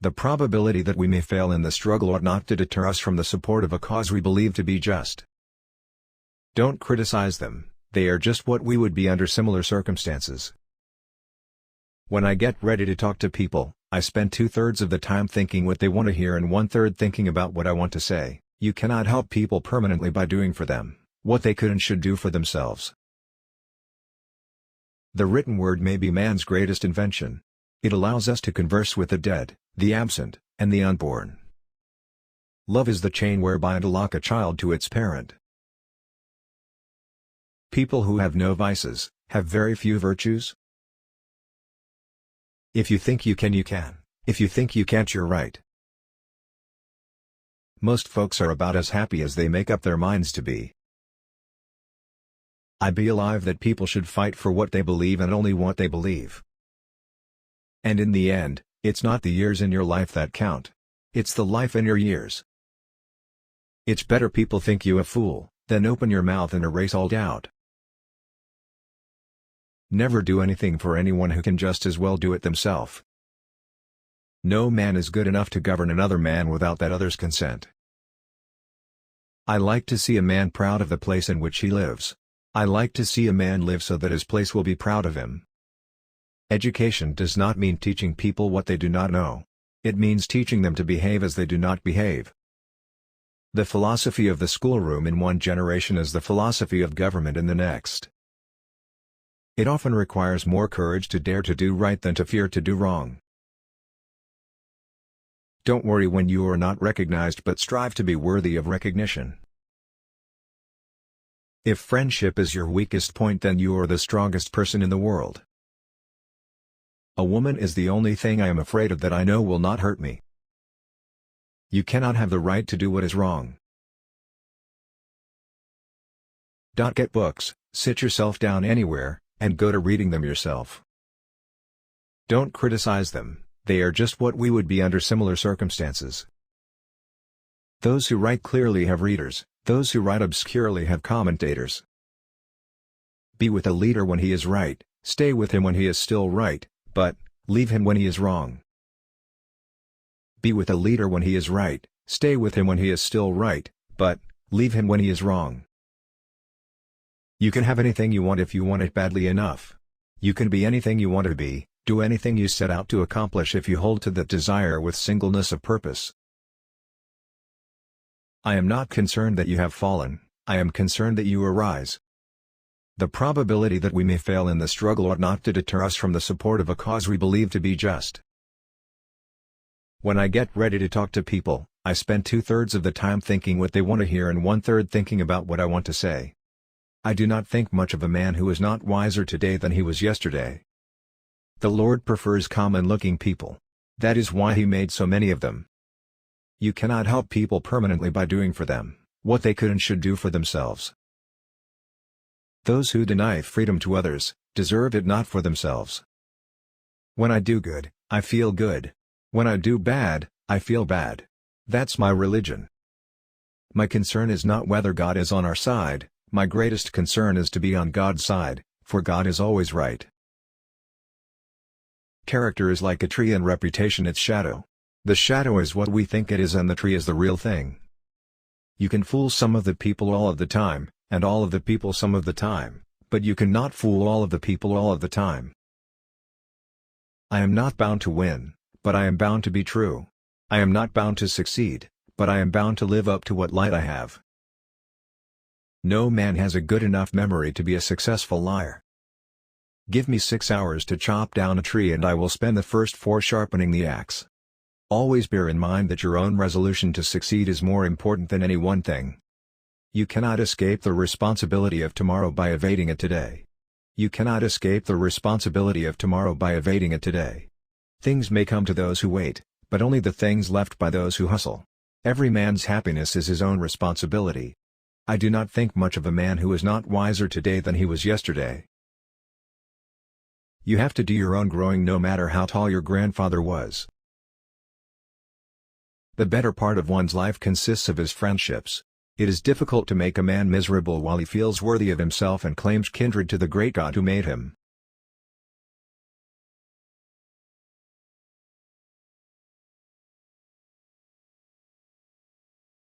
The probability that we may fail in the struggle ought not to deter us from the support of a cause we believe to be just. Don't criticize them, they are just what we would be under similar circumstances. When I get ready to talk to people, I spend 2/3 of the time thinking what they want to hear and 1/3 thinking about what I want to say. You cannot help people permanently by doing for them what they could and should do for themselves. The written word may be man's greatest invention. It allows us to converse with the dead, the absent, and the unborn. Love is the chain whereby to lock a child to its parent. People who have no vices, have very few virtues. If you think you can, you can. If you think you can't, you're right. Most folks are about as happy as they make up their minds to be. I believe that people should fight for what they believe and only what they believe. And in the end, it's not the years in your life that count. It's the life in your years. It's better people think you a fool, than open your mouth and erase all doubt. Never do anything for anyone who can just as well do it themselves. No man is good enough to govern another man without that other's consent. I like to see a man proud of the place in which he lives. I like to see a man live so that his place will be proud of him. Education does not mean teaching people what they do not know. It means teaching them to behave as they do not behave. The philosophy of the schoolroom in one generation is the philosophy of government in the next. It often requires more courage to dare to do right than to fear to do wrong. Don't worry when you are not recognized, but strive to be worthy of recognition. If friendship is your weakest point, then you are the strongest person in the world. A woman is the only thing I am afraid of that I know will not hurt me. You cannot have the right to do what is wrong. Get books, sit yourself down anywhere, and go to reading them yourself. Don't criticize them, they are just what we would be under similar circumstances. Those who write clearly have readers, those who write obscurely have commentators. Be with a leader when he is right, stay with him when he is still right, but leave him when he is wrong. Be with a leader when he is right, stay with him when he is still right, but leave him when he is wrong. You can have anything you want if you want it badly enough. You can be anything you want to be, do anything you set out to accomplish if you hold to that desire with singleness of purpose. I am not concerned that you have fallen, I am concerned that you arise. The probability that we may fail in the struggle ought not to deter us from the support of a cause we believe to be just. When I get ready to talk to people, I spend 2/3 of the time thinking what they want to hear and 1/3 thinking about what I want to say. I do not think much of a man who is not wiser today than he was yesterday. The Lord prefers common-looking people. That is why He made so many of them. You cannot help people permanently by doing for them what they could and should do for themselves. Those who deny freedom to others, deserve it not for themselves. When I do good, I feel good. When I do bad, I feel bad. That's my religion. My concern is not whether God is on our side, my greatest concern is to be on God's side, for God is always right. Character is like a tree and reputation its shadow. The shadow is what we think it is and the tree is the real thing. You can fool some of the people all of the time, and all of the people some of the time, but you cannot fool all of the people all of the time. I am not bound to win, but I am bound to be true. I am not bound to succeed, but I am bound to live up to what light I have. No man has a good enough memory to be a successful liar. Give me 6 hours to chop down a tree and I will spend the first 4 sharpening the axe. Always bear in mind that your own resolution to succeed is more important than any one thing. You cannot escape the responsibility of tomorrow by evading it today. You cannot escape the responsibility of tomorrow by evading it today. Things may come to those who wait, but only the things left by those who hustle. Every man's happiness is his own responsibility. I do not think much of a man who is not wiser today than he was yesterday. You have to do your own growing no matter how tall your grandfather was. The better part of one's life consists of his friendships. It is difficult to make a man miserable while he feels worthy of himself and claims kindred to the great God who made him.